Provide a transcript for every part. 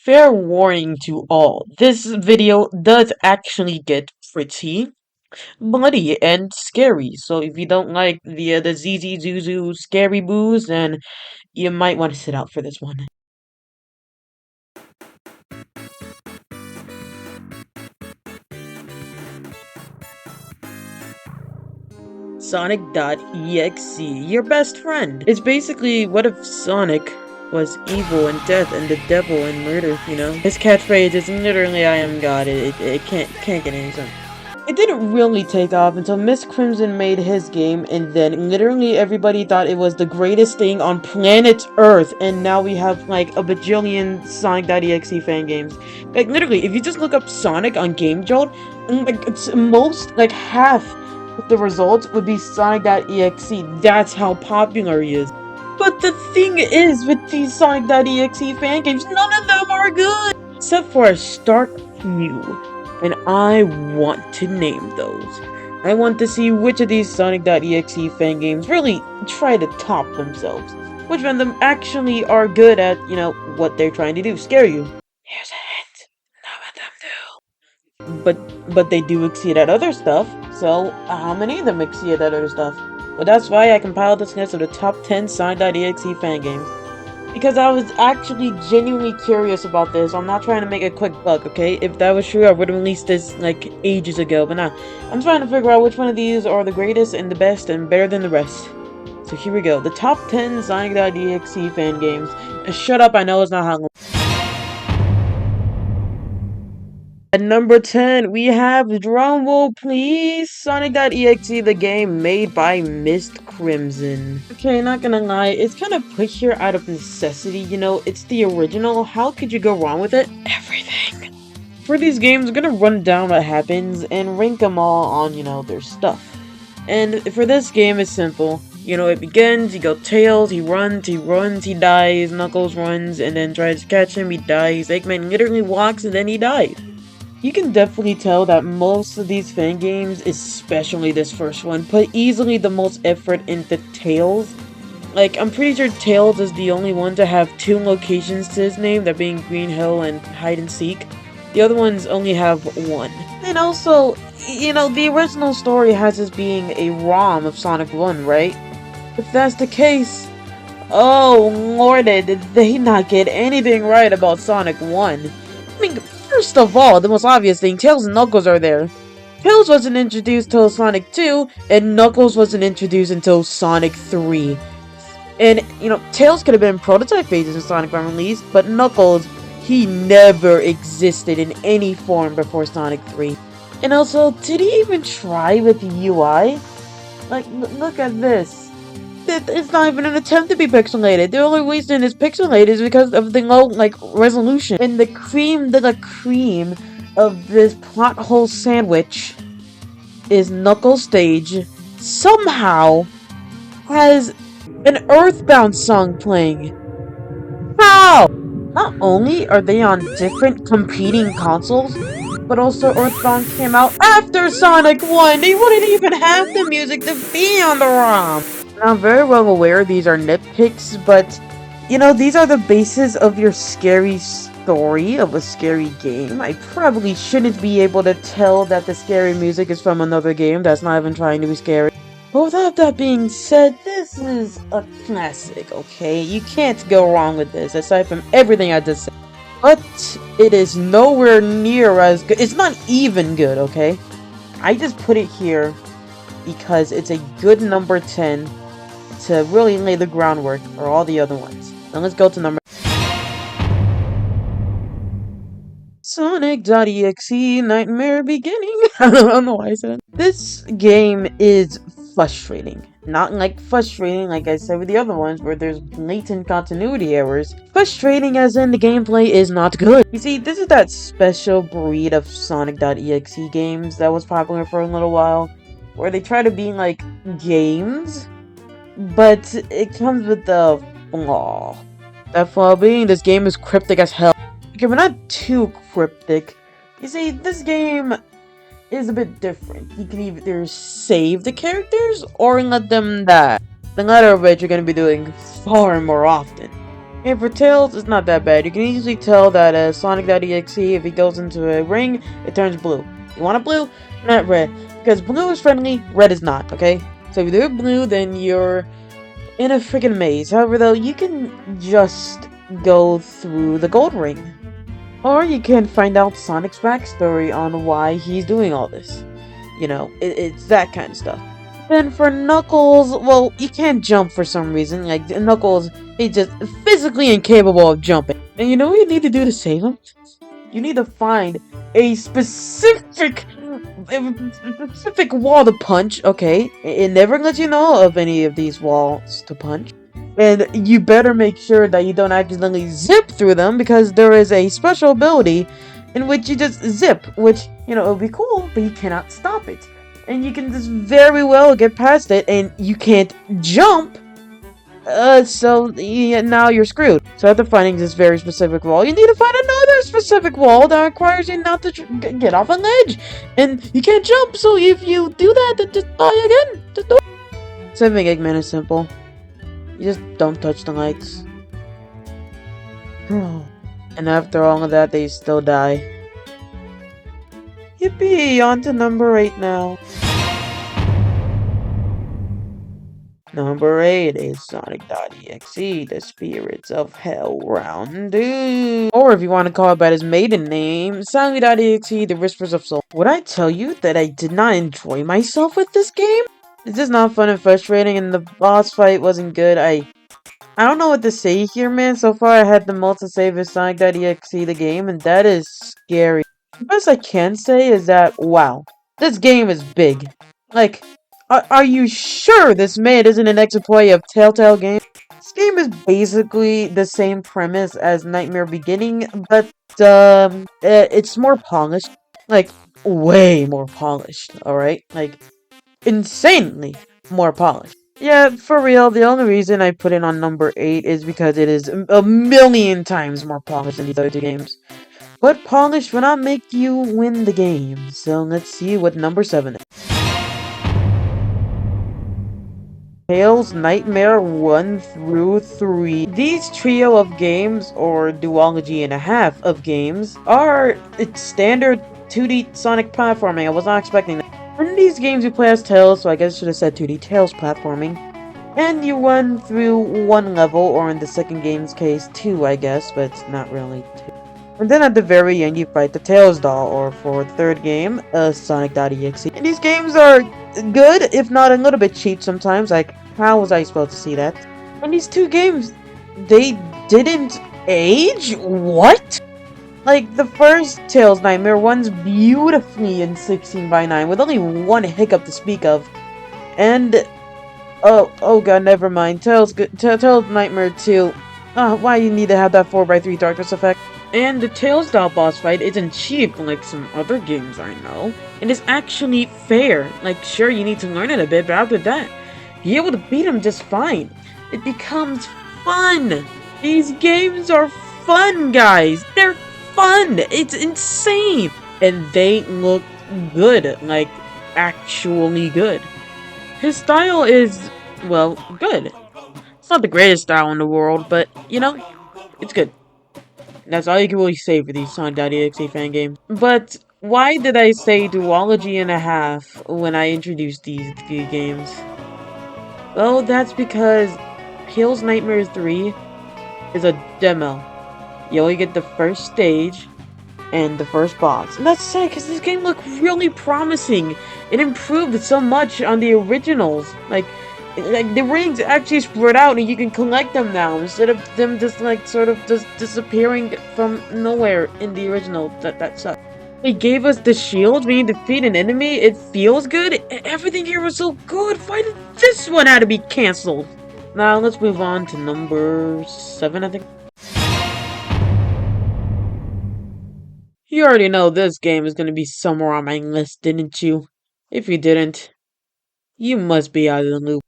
Fair warning to all, this video does actually get pretty bloody and scary. So if you don't like the ZZ Zuzu scary boos, then you might want to sit out for this one. Sonic.EXE, your best friend. It's basically, what if Sonic was evil and death and the devil and murder, you know? His catchphrase is literally I am God. It can't get any sense. It didn't really take off until Miss Crimson made his game, and then literally everybody thought it was the greatest thing on planet Earth, and now we have like a bajillion Sonic.exe fan games. Like literally, if you just look up Sonic on Game Jolt, like it's most, like half of the results would be Sonic.exe. That's how popular he is. But the thing is, with these Sonic.exe fan games, none of them are good! Except for a stark few. And I want to name those. I want to see which of these Sonic.exe fan games really try to top themselves. Which one of them actually are good at, you know, what they're trying to do, scare you. Here's a hint. None of them do. But they do exceed at other stuff, so how many of them exceed at other stuff? Well, that's why I compiled this list of the top 10 Sonic.exe fan games. Because I was actually genuinely curious about this. I'm not trying to make a quick buck, okay? If that was true, I would have released this, like, ages ago. But nah, I'm trying to figure out which one of these are the greatest and the best and better than the rest. So here we go. The top 10 Sonic.exe fan games. Shut up, I know it's not how long. At number 10, we have, drumroll please, Sonic.exe, the game made by Miss Crimson. Okay, not gonna lie, it's kind of put here out of necessity, you know, it's the original, how could you go wrong with it? Everything. For these games, I'm gonna run down what happens and rank them all on, you know, their stuff. And for this game, it's simple. You know, it begins, you go Tails, he runs, he dies, Knuckles runs, and then tries to catch him, he dies, Eggman literally walks, and then he dies. You can definitely tell that most of these fan games, especially this first one, put easily the most effort into Tails. Like, I'm pretty sure Tails is the only one to have 2 locations to his name, that being Green Hill and Hide and Seek. The other ones only have 1. And also, you know, the original story has this being a ROM of Sonic 1, right? If that's the case, oh lordy, did they not get anything right about Sonic 1? I mean, first of all, the most obvious thing, Tails and Knuckles are there. Tails wasn't introduced till Sonic 2, and Knuckles wasn't introduced until Sonic 3. And, you know, Tails could have been in prototype phases in Sonic 1 release, but Knuckles, he never existed in any form before Sonic 3. And also, did he even try with the UI? Like, look at this. It's not even an attempt to be pixelated. The only reason it's pixelated is because of the low, like, resolution. And the cream of this plot hole sandwich is Knuckles stage somehow has an Earthbound song playing. How? Not only are they on different competing consoles, but also Earthbound came out after Sonic 1! They wouldn't even have the music to be on the ROM! I'm very well aware these are nitpicks, but, you know, these are the basis of your scary story of a scary game. I probably shouldn't be able to tell that the scary music is from another game that's not even trying to be scary. But without that being said, this is a classic, okay? You can't go wrong with this, aside from everything I just said. But it is nowhere near as good. It's not even good, okay? I just put it here because it's a good number 10 to really lay the groundwork for all the other ones. Now let's go to number... Sonic.exe Nightmare Beginning. I don't know why I said it. This game is frustrating. Not like frustrating like I said with the other ones where there's blatant continuity errors. Frustrating as in the gameplay is not good. You see, this is that special breed of Sonic.exe games that was popular for a little while, where they try to be like games, but it comes with the flaw. That flaw being this game is cryptic as hell. Okay, but not too cryptic. You see, this game is a bit different. You can either save the characters or let them die. The latter of which you're going to be doing far more often. And for Tails, it's not that bad. You can easily tell that Sonic.EXE, if he goes into a ring, it turns blue. You want it blue? Not red. Because blue is friendly, red is not, okay? So if you do it blue, then you're in a freaking maze. However, though, you can just go through the gold ring. Or you can find out Sonic's backstory on why he's doing all this. You know, it's that kind of stuff. Then for Knuckles, well, you can't jump for some reason. Like, Knuckles, he's just physically incapable of jumping. And you know what you need to do to save him? You need to find a specific wall to punch, okay? It never lets you know of any of these walls to punch. And you better make sure that you don't accidentally zip through them, because there is a special ability in which you just zip, which, you know, it would be cool, but you cannot stop it. And you can just very well get past it, and you can't jump. So yeah, now you're screwed. So after finding this very specific wall, you need to find another specific wall that requires you not to get off a ledge. And you can't jump, so if you do that, then just die again. Just do it. Saving Eggman is simple. You just don't touch the lights. And after all of that, they still die. Yippee! On to number 8 now. Number 8 is Sonic.EXE, the Spirits of Hell Round 2. Or if you want to call it by his maiden name, Sonic.EXE, the Whispers of Soul. Would I tell you that I did not enjoy myself with this game? It's just not fun and frustrating, and the boss fight wasn't good. I don't know what to say here, man. So far, I had the most to say with Sonic.EXE, the game, and that is scary. The best I can say is that, wow, this game is big. Like, are you sure this man isn't an exploit of Telltale Games? This game is basically the same premise as Nightmare Beginning, but, it's more polished. Like, way more polished, alright? Like, insanely more polished. Yeah, for real, the only reason I put it on number 8 is because it is a million times more polished than these other 2 games. But polish will not make you win the game, so let's see what number 7 is. Tails Nightmare 1 through 3. These trio of games, or duology and a half of games, are standard 2D Sonic platforming. I was not expecting that. In these games you play as Tails, so I guess I should have said 2D Tails platforming. And you run through one level, or in the second game's case, 2 I guess, but it's not really 2. And then at the very end you fight the Tails doll, or for third game, Sonic.EXE. And these games are good, if not a little bit cheap sometimes. Like, how was I supposed to see that? And these 2 games, they didn't age? What? Like, the first Tails Nightmare runs beautifully in 16:9 with only one hiccup to speak of. And, oh god, never mind. Tails Nightmare 2. Why you need to have that 4x3 darkness effect? And the Tails doll boss fight isn't cheap like some other games I know. It is actually fair. Like, sure, you need to learn it a bit, but after that, you're able to beat him just fine. It becomes fun. These games are fun, guys. They're fun. It's insane. And they look good. Like, actually good. His style is, well, good. It's not the greatest style in the world, but, you know, it's good. That's all you can really say for these Sonic.EXE fan games. But why did I say duology and a half when I introduced these 3 games? Well, that's because Tails Nightmare 3 is a demo. You only get the first stage and the first boss. And that's sad because this game looked really promising. It improved so much on the originals. Like the rings actually spread out and you can collect them now instead of them just like sort of just disappearing from nowhere in the original. That sucked. They gave us the shield when you defeat an enemy. It feels good. Everything here was so good. Why did this one have to be cancelled? Now let's move on to number 7, I think. You already know this game is going to be somewhere on my list, didn't you? If you didn't, you must be out of the loop.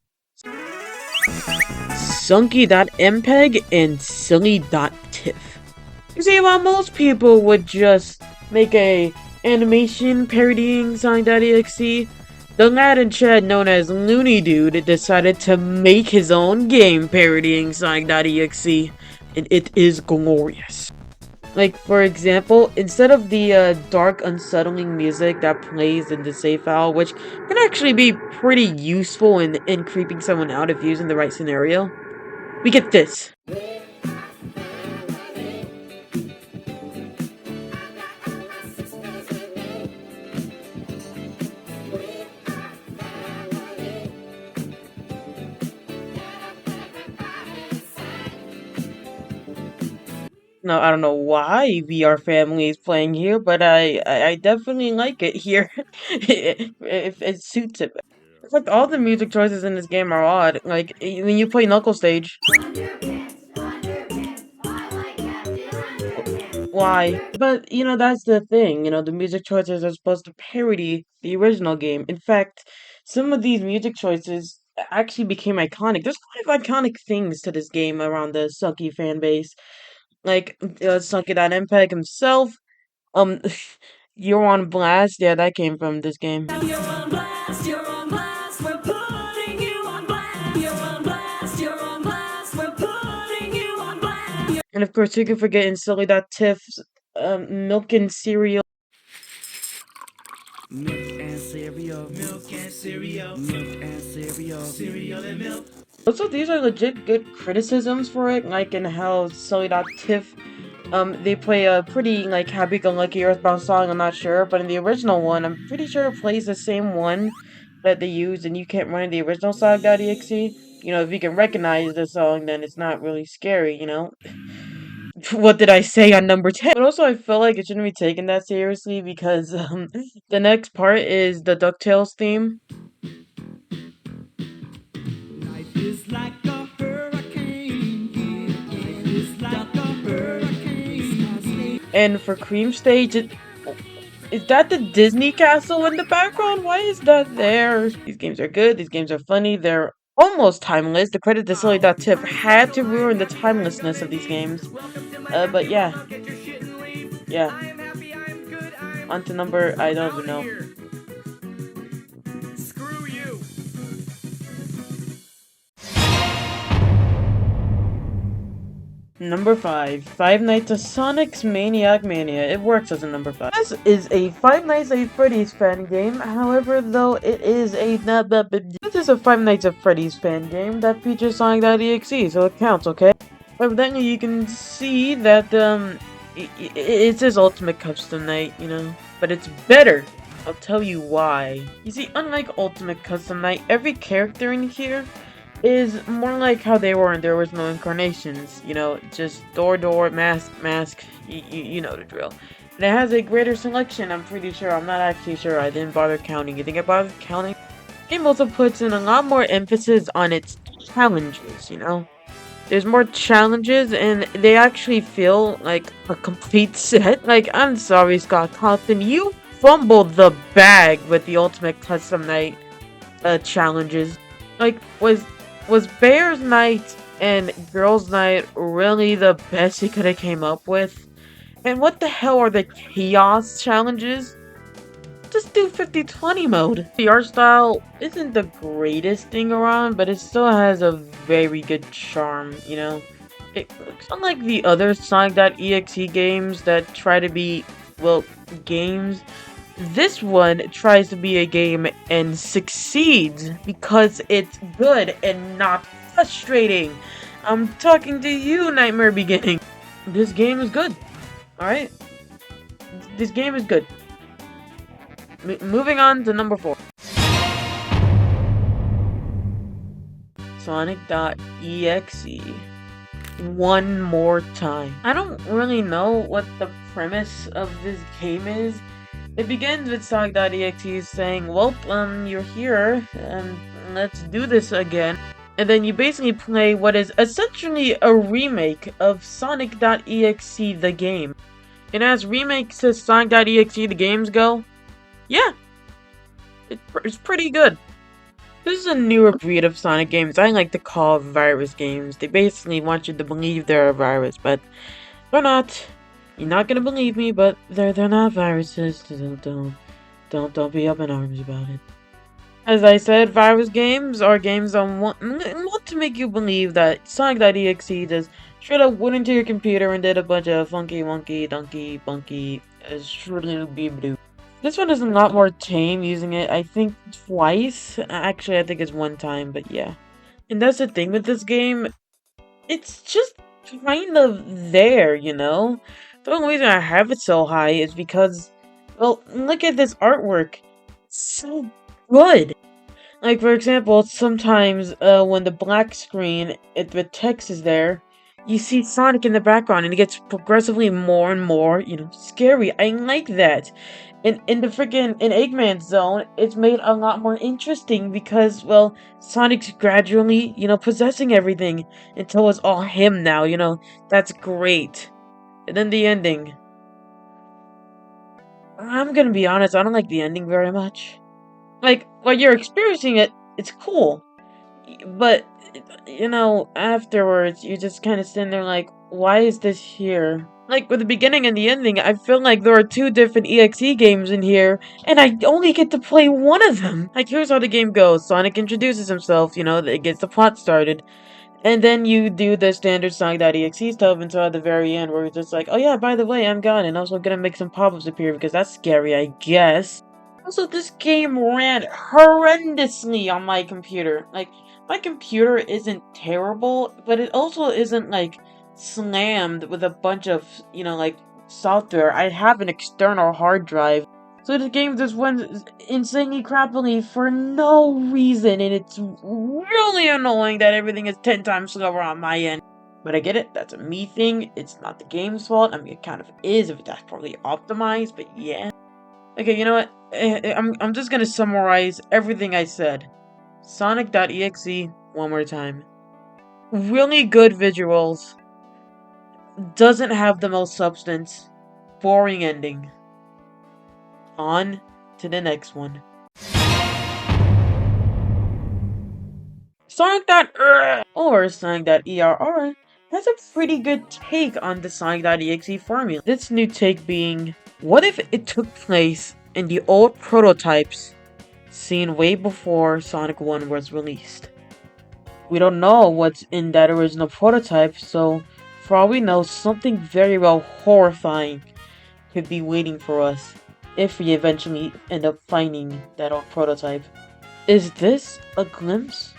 Sunky.mpeg and Silly.tiff. You see, while most people would just make a animation parodying Sonic.EXE, the lad in chat known as Looney Dude decided to make his own game parodying Sonic.EXE. and it is glorious. Like, for example, instead of the dark, unsettling music that plays in the save file, which can actually be pretty useful in creeping someone out if used in the right scenario, we get this. No, I don't know why VR Family is playing here, but I definitely like it here. It suits it. It's like all the music choices in this game are odd. Like when you play Knuckle Stage, why? But you know that's the thing. You know the music choices are supposed to parody the original game. In fact, some of these music choices actually became iconic. There's a lot of iconic things to this game around the Sucky fan base. Like Sucky.MPEG himself. Um, You're on Blast. Yeah, that came from this game. You're on blast. You're on blast. We're putting you on blast. You're on blast. You're on blast. We're putting you on blast. And of course, you can forget in Silly.Tiff's milk and cereal. Milk and cereal. Milk and cereal. Milk and cereal. Cereal and milk. Also, these are legit good criticisms for it, like in how Silly.Tiff they play a pretty, like, happy-go-lucky Earthbound song, I'm not sure, but in the original one, I'm pretty sure it plays the same one that they used, and you can't run in the original Sonic.exe. You know, if you can recognize the song, then it's not really scary, you know? What did I say on number 10? But also, I feel like it shouldn't be taken that seriously, because, the next part is the DuckTales theme. Life is like a hurricane. Life is like a hurricane. And for Cream Stage, is that the Disney castle in the background? Why is that there? These games are good. These games are funny. They're almost timeless. The credit to Silly.Tiff had to ruin the timelessness of these games. But yeah. Yeah. On to number, I don't even know. Screw you. Number 5, Five Nights at Sonic's Maniac Mania. It works as a number 5. This is a Five Nights at Freddy's fan game. However, though, it is a this is a Five Nights at Freddy's fan game that features Sonic.exe, so it counts, okay? Evidently, you can see that it's his ultimate custom night, you know, but it's better. I'll tell you why. You see, unlike Ultimate Custom Night, every character in here is more like how they were in their original incarnations. You know, just door, mask, you know the drill. And it has a greater selection, I'm pretty sure. I'm not actually sure. I didn't bother counting. You think I bothered counting? The game also puts in a lot more emphasis on its challenges, you know? There's more challenges, and they actually feel like a complete set. Like, I'm sorry, Scott Cawthon, you fumbled the bag with the Ultimate Custom Night challenges. Like, was Bears Night and Girls Night really the best he could have came up with? And what the hell are the chaos challenges? Just do 50-20 mode. The art style isn't the greatest thing around, but it still has a very good charm, you know? It looks unlike the other Sonic.exe games that try to be, well, games. This one tries to be a game and succeeds because it's good and not frustrating. I'm talking to you, Nightmare Beginning. This game is good. Alright? This game is good. Moving on to number 4. Sonic.exe. One more time. I don't really know what the premise of this game is. It begins with Sonic.exe saying, well, you're here, and let's do this again. And then you basically play what is essentially a remake of Sonic.exe the game. And as remakes to Sonic.exe the games go, yeah, it's pretty good. This is a newer breed of Sonic games I like to call virus games. They basically want you to believe they're a virus, but they're not. You're not gonna believe me, but they're not viruses. Don't be up in arms about it. As I said, virus games are games that want to make you believe that Sonic.exe does Straight up went into your computer and did a bunch of funky, wonky, donkey, bunky, shriddly-bee-doo. This one is a lot more tame using it, I think, twice. Actually, I think it's one time, but yeah. And that's the thing with this game. It's just kind of there, you know? The only reason I have it so high is because, well, look at this artwork. It's so good. Like, for example, sometimes when the black screen, the text is there, you see Sonic in the background and it gets progressively more and more, you know, scary. I like that. In the freaking, in Eggman's zone, it's made a lot more interesting because, well, Sonic's gradually, you know, possessing everything until it's all him now, you know. That's great. And then the ending. I'm gonna be honest, I don't like the ending very much. Like, while you're experiencing it, it's cool. But, you know, afterwards, you just kind of stand there like, why is this here? Like, with the beginning and the ending, I feel like there are two different EXE games in here, and I only get to play one of them. Like, here's how the game goes. Sonic introduces himself, you know, it gets the plot started. And then you do the standard Sonic.EXE stuff until at the very end where it's just like, oh yeah, by the way, I'm gone, and also gonna make some pop-ups appear because that's scary, I guess. Also, this game ran horrendously on my computer. Like, my computer isn't terrible, but it also isn't, like, slammed with a bunch of, you know, like, software. I have an external hard drive. So the game just went insanely crappily for no reason, and it's really annoying that everything is 10 times slower on my end. But I get it, that's a me thing, it's not the game's fault. I mean, it kind of is if that's poorly optimized, but yeah. Okay, you know what? I'm just gonna summarize everything I said. Sonic.exe one more time. Really good visuals. Doesn't have the most substance. Boring ending. On to the next one. Sonic.ERR or Sonic.ERR has a pretty good take on the Sonic.exe formula. This new take being, what if it took place in the old prototypes seen way before Sonic 1 was released? We don't know what's in that original prototype, so for all we know, something very well horrifying could be waiting for us if we eventually end up finding that old prototype. Is this a glimpse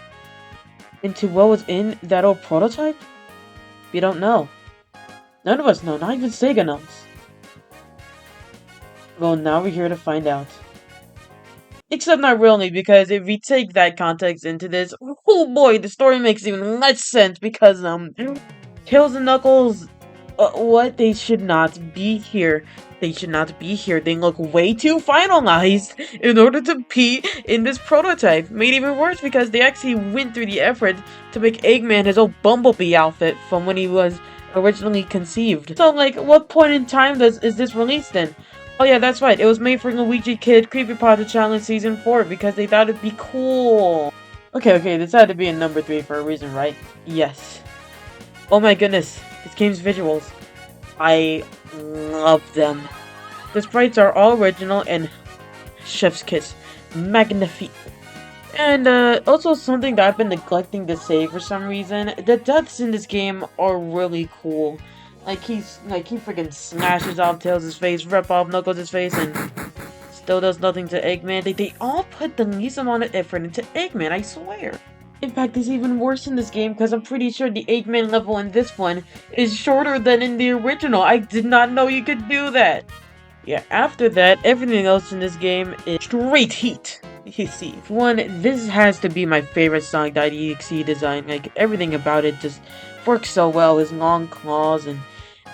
into what was in that old prototype? We don't know. None of us know, not even Sega knows. Well, now we're here to find out. Except not really, because if we take that context into this, oh boy, the story makes even less sense because, Tails and Knuckles, what? They should not be here. They should not be here. They look way too finalized in order to be in this prototype. Made even worse because they actually went through the effort to make Eggman his old Bumblebee outfit from when he was originally conceived. So, like, what point in time is this released in? Oh yeah, that's right. It was made for Luigi Kid Creepypasta Challenge Season 4 because they thought it'd be cool. Okay, this had to be in number 3 for a reason, right? Yes. Oh my goodness, this game's visuals. I love them. The sprites are all original and chef's kiss. Magnifique. And also something that I've been neglecting to say for some reason, the deaths in this game are really cool. Like he freaking smashes off Tails' face, rip off Knuckles' face, and still does nothing to Eggman. They all put the least amount of effort into Eggman, I swear. In fact, it's even worse in this game because I'm pretty sure the Eggman level in this one is shorter than in the original. I did not know you could do that. Yeah, after that, everything else in this game is straight heat. You see, for one, this has to be my favorite Sonic.exe design. Like, everything about it just works so well. His long claws and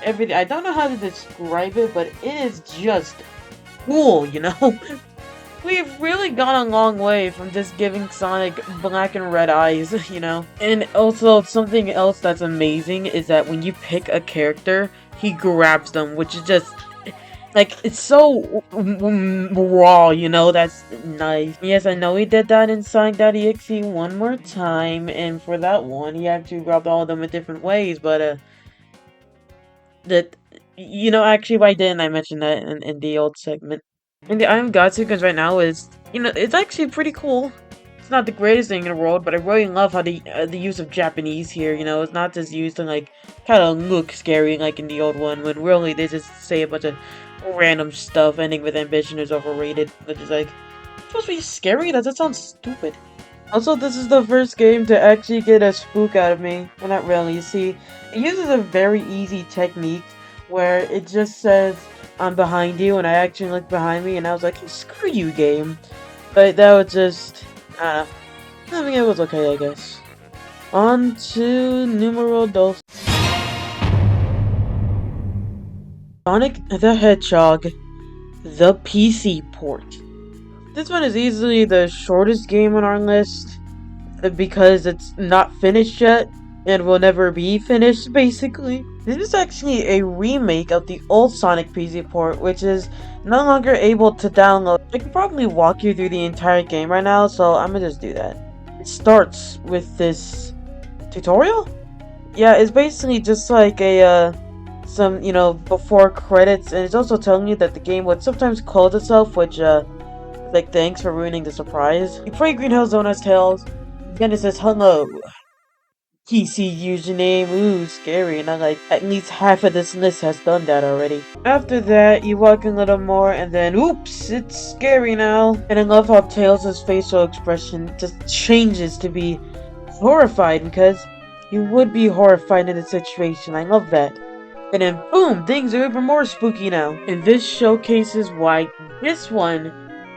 everything. I don't know how to describe it, but it is just cool, you know? We've really gone a long way from just giving Sonic black and red eyes, you know? And also, something else that's amazing is that when you pick a character, he grabs them, which is just, like, it's so raw, you know? That's nice. Yes, I know he did that in Sonic.exe one more time, and for that one, he actually grabbed all of them in different ways, but, you know, actually, why didn't I mention that in the old segment? And the I Am God sequence right now is, you know, it's actually pretty cool. it's not the greatest thing in the world, but I really love how the use of Japanese here, you know, it's not just used to, like, kind of look scary like in the old one, when really they just say a bunch of random stuff, ending with ambition is overrated, which is like, supposed to be scary? That sounds stupid. Also, this is the first game to actually get a spook out of me. Well, not really. You see, it uses a very easy technique where it just says, I'm behind you, and I actually looked behind me, and I was like, screw you, game. But that was just, I don't know. I mean, it was okay, I guess. On to numero dos. Sonic the Hedgehog, the PC port. This one is easily the shortest game on our list because it's not finished yet and will never be finished, basically. This is actually a remake of the old Sonic PC port, which is no longer able to download. I can probably walk you through the entire game right now, so I'm gonna just do that. It starts with this tutorial? Yeah, it's basically just like a, some, you know, before credits, and it's also telling you that the game would sometimes close itself, which, like, thanks for ruining the surprise. You play Green Hill Zone as Tails, then it says, hello. PC username, ooh, scary, and I'm like, at least half of this list has done that already. After that, you walk a little more, and then, oops, it's scary now. And I love how Tails' facial expression just changes to be horrified, because you would be horrified in a situation. I love that. And then, boom, things are even more spooky now. And this showcases why this one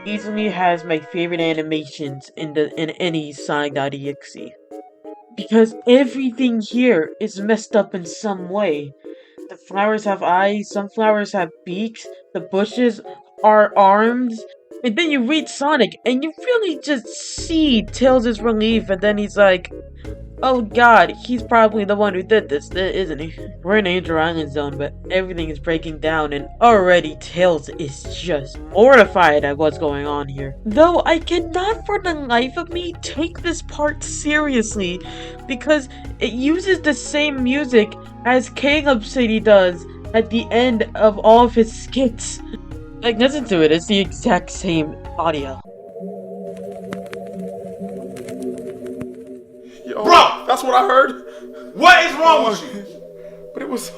easily has my favorite animations in any Sonic.EXE. Because everything here is messed up in some way. The flowers have eyes, some flowers have beaks, the bushes are arms. And then you read Sonic, and you really just see Tails' relief, and then he's like, oh god, he's probably the one who did this, isn't he? We're in Angel Island Zone, but everything is breaking down, and already Tails is just mortified at what's going on here. Though I cannot for the life of me take this part seriously, because it uses the same music as Caleb City does at the end of all of his skits. Like, listen to it, it's the exact same audio. Bro, that's what I heard. What is wrong with you? But it was...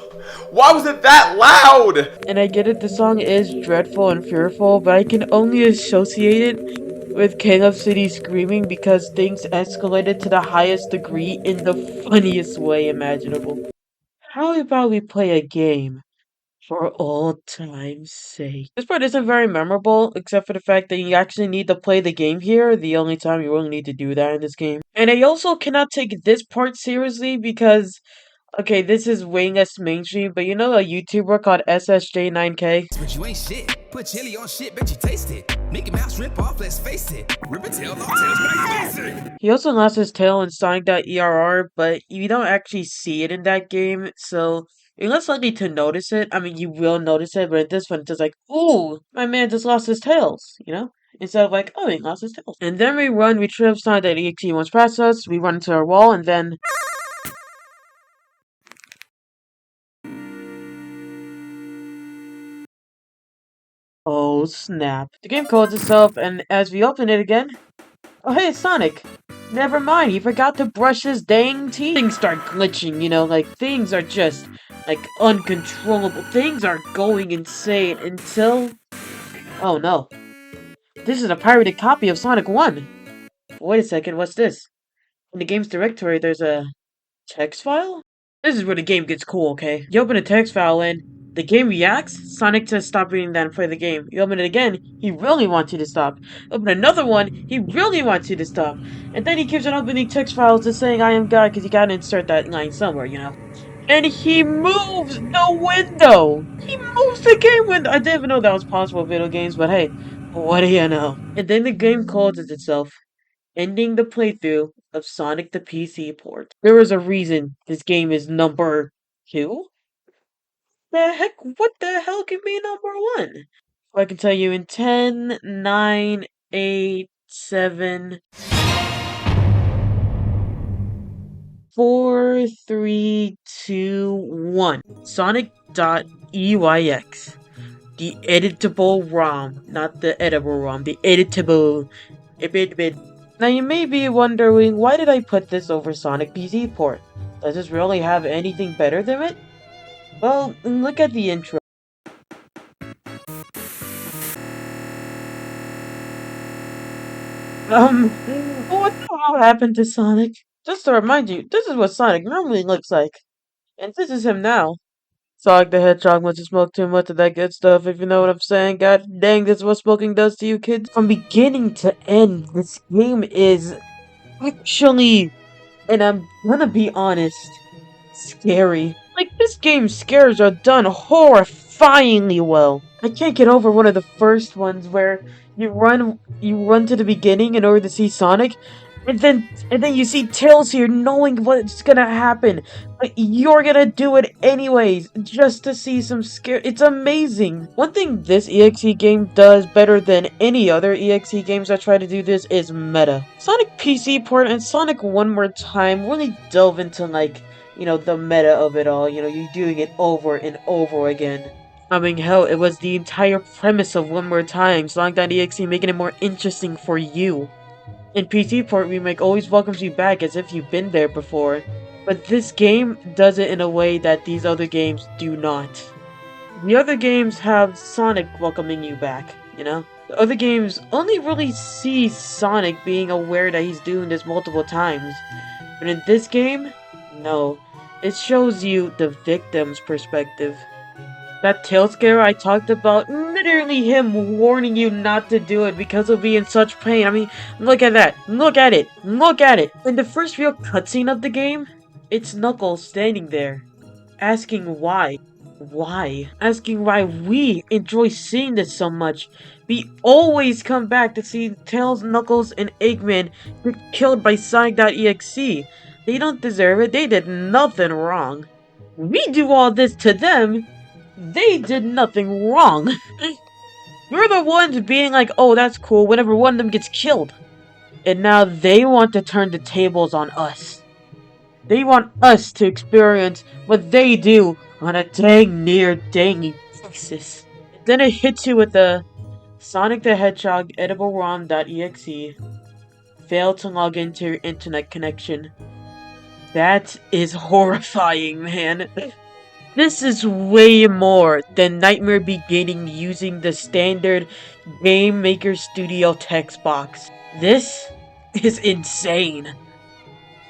Why was it that loud? And I get it, the song is dreadful and fearful, but I can only associate it with Caleb City screaming because things escalated to the highest degree in the funniest way imaginable. How about we play a game? For old time's sake. This part isn't very memorable, except for the fact that you actually need to play the game here, the only time you really need to do that in this game. And I also cannot take this part seriously because, okay, this is way less mainstream, but you know a YouTuber called SSJ9K? But you ain't shit. Put chili on shit, bet you taste it. Mickey Mouse rip off, let's face it. Rip a tail off, tails back basic. He also lost his tail in Sonic.ERR, but you don't actually see it in that game, so you're less likely to notice it. I mean, you will notice it, but in this one, it's just like, ooh, my man just lost his tails, you know? Instead of like, oh, he lost his tails. And then we trip Sonic.EXE once past us, we run into our wall, and then... oh, snap. The game closes itself, and as we open it again... oh, hey, Sonic! Never mind, he forgot to brush his dang teeth. Things start glitching, you know, like, things are just, like, uncontrollable. Things are going insane until... oh, no. This is a pirated copy of Sonic 1. Wait a second, what's this? In the game's directory, there's a text file? This is where the game gets cool, okay? You open a text file and the game reacts, Sonic says stop reading that and play the game. You open it again, he really wants you to stop. Open another one, he really wants you to stop. And then he keeps on opening text files just saying I am God because you gotta insert that line somewhere, you know? And he moves the window! He moves the game window! I didn't even know that was possible in video games, but hey, what do you know? And then the game closes itself, ending the playthrough of Sonic the PC port. There is a reason this game is number 2? The heck? What the hell can be number 1? I can tell you in 10, 9, 8, 7, 4, 3, 2, 1. Sonic.EYX. The editable ROM. Not the editable ROM. The editable... Now you may be wondering, why did I put this over Sonic PC port? Does this really have anything better than it? Well, look at the intro. What the hell happened to Sonic? Just to remind you, this is what Sonic normally looks like. And this is him now. Sonic the Hedgehog must have smoked too much of that good stuff, if you know what I'm saying. God dang, this is what smoking does to you kids. From beginning to end, this game is actually, and I'm gonna be honest, scary. Like, this game's scares are done horrifyingly well. I can't get over one of the first ones where you run to the beginning in order to see Sonic, and then you see Tails here knowing what's gonna happen. But you're gonna do it anyways, just to see some scare. It's amazing. One thing this EXE game does better than any other EXE games that try to do this is meta. Sonic PC port and Sonic One More Time really delve into, like, the meta of it all. You're doing it over and over again. I mean, hell, it was the entire premise of One More Time, Sonic.EXE making it more interesting for you. In PC Port Remake always welcomes you back as if you've been there before, but this game does it in a way that these other games do not. The other games have Sonic welcoming you back. The other games only really see Sonic being aware that he's doing this multiple times, but in this game, no. It shows you the victim's perspective. That tail scare I talked about, literally him warning you not to do it because he'll be in such pain. I mean, look at that. Look at it. Look at it. In the first real cutscene of the game, it's Knuckles standing there, asking why. Why? Asking why we enjoy seeing this so much. We always come back to see Tails, Knuckles, and Eggman get killed by Sonic.EXE. They don't deserve it. They did nothing wrong. We do all this to them. They did nothing wrong. You're the ones being like, oh, that's cool, whenever one of them gets killed. And now they want to turn the tables on us. They want us to experience what they do on a dang near daily basis. Then it hits you with the Sonic the Hedgehog edible ROM.exe. Failed to log into your internet connection. That is horrifying, man. This is way more than Nightmare Beginning using the standard Game Maker Studio text box. This is insane.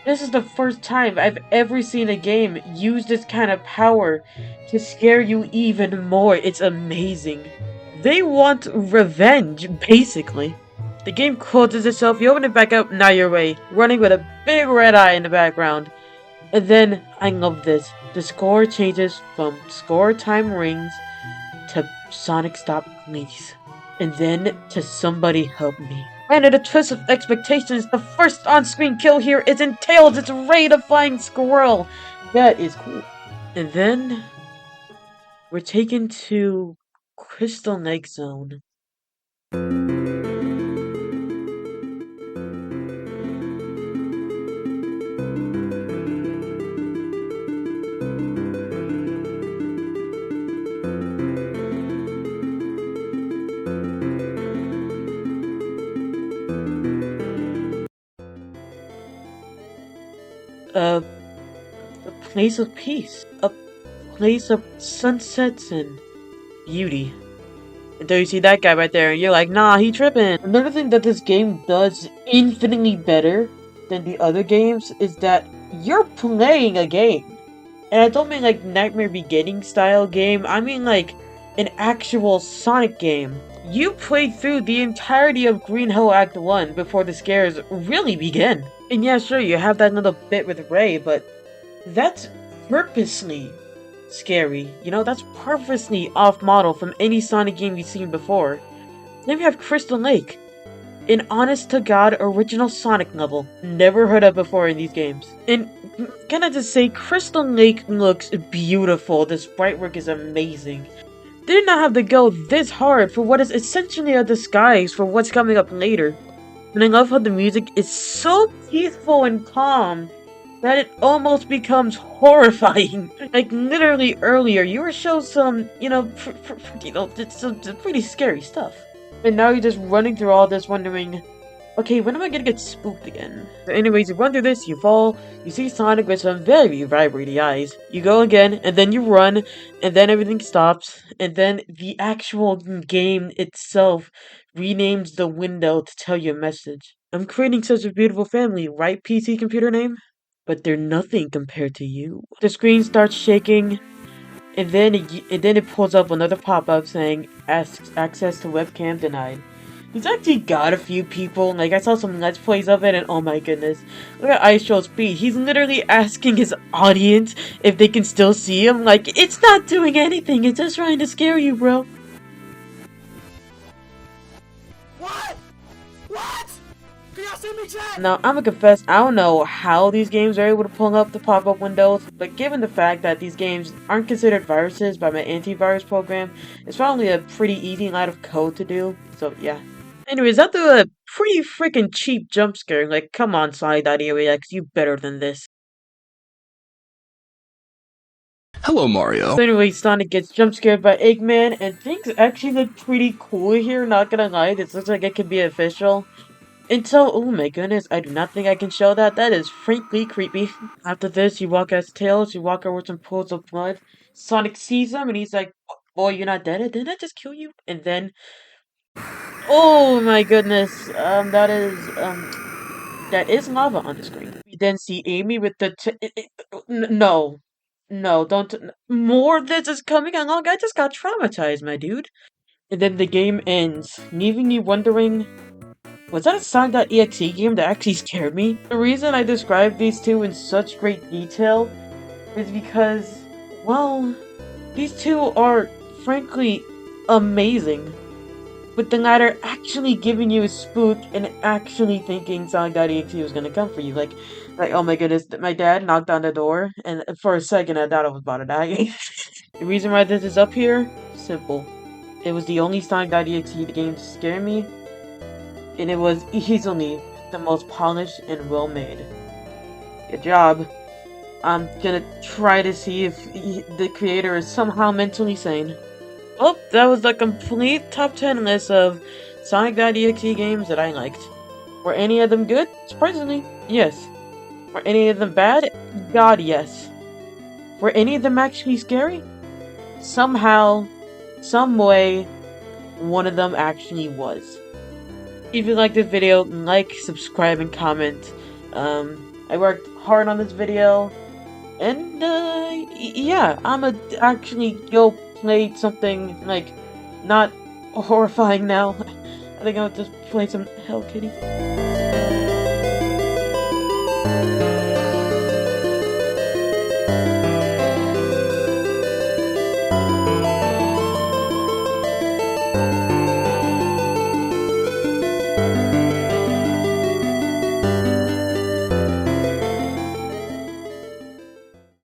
This is the first time I've ever seen a game use this kind of power to scare you even more. It's amazing. They want revenge, basically. The game closes itself, you open it back up, now you're away, running with a big red eye in the background. And then, I love this, the score changes from Score Time Rings to Sonic Stop Please. And then to Somebody Help Me. And at a twist of expectations, the first on-screen kill here isn't Tails, it's Ray the Flying Squirrel. That is cool. And then, we're taken to Crystal Lake Zone. A place of peace. A place of sunsets and beauty. Until you see that guy right there and you're like, nah, he tripping. Another thing that this game does infinitely better than the other games is that you're playing a game. And I don't mean like Nightmare Beginning style game, I mean like an actual Sonic game. You played through the entirety of Green Hill Act 1 before the scares really begin. And yeah, sure, you have that little bit with Ray, but that's purposely scary. That's purposely off-model from any Sonic game you've seen before. Then we have Crystal Lake. An honest-to-God original Sonic level. Never heard of before in these games. And can I just say, Crystal Lake looks beautiful. The sprite work is amazing. They did not have to go this hard for what is essentially a disguise for what's coming up later. And I love how the music is so peaceful and calm that it almost becomes horrifying. Like, literally earlier, you were shown some, it's some pretty scary stuff. And now you're just running through all this wondering, Okay, when am I gonna get spooked again? Anyways, you run through this, you fall, you see Sonic with some very vibrating eyes. You go again, and then you run, and then everything stops, and then the actual game itself renames the window to tell you a message. I'm creating such a beautiful family, right, PC computer name? But they're nothing compared to you. The screen starts shaking, and then it pulls up another pop-up saying asks access to webcam denied. He's actually got a few people. Like, I saw some Let's Plays of it, and oh my goodness. Look at Ice Troll Speed. He's literally asking his audience if they can still see him. Like, it's not doing anything. It's just trying to scare you, bro. What? What? Can y'all see me, chat? Now, I'm gonna confess, I don't know how these games are able to pull up the pop-up windows, but given the fact that these games aren't considered viruses by my antivirus program, it's probably a pretty easy line of code to do, so yeah. Anyways, after a pretty freaking cheap jump scare, like, come on, Sonic.EXE, you better than this. Hello, Mario. So anyway, Sonic gets jump scared by Eggman, and things actually look pretty cool here, not gonna lie, this looks like it could be official. Until, oh my goodness, I do not think I can show that. That is frankly creepy. After this, you walk as Tails, you walk over some pools of blood. Sonic sees him and he's like, boy, you're not dead? Didn't I just kill you? And then, oh my goodness, that is lava on the screen. We then see Amy with the no. No, don't, more of this is coming along. I just got traumatized, my dude. And then the game ends, leaving you wondering, was that a Sonic.EXE game that actually scared me? The reason I described these two in such great detail is because, well, these two are frankly amazing. With the latter actually giving you a spook and actually thinking Sonic.EXE was gonna come for you. Like, oh my goodness, my dad knocked on the door, and for a second I thought I was about to die. The reason why this is up here? Simple. It was the only Sonic.EXE game to scare me, and it was easily the most polished and well made. Good job. I'm gonna try to see if the creator is somehow mentally sane. Well, that was the complete top 10 list of Sonic.exe games that I liked. Were any of them good? Surprisingly, yes. Were any of them bad? God, yes. Were any of them actually scary? Somehow, some way, one of them actually was. If you like this video, like, subscribe, and comment. I worked hard on this video, and yeah, I'ma actually go play something, like, not horrifying now. I think I'll just play some Hello Kitty.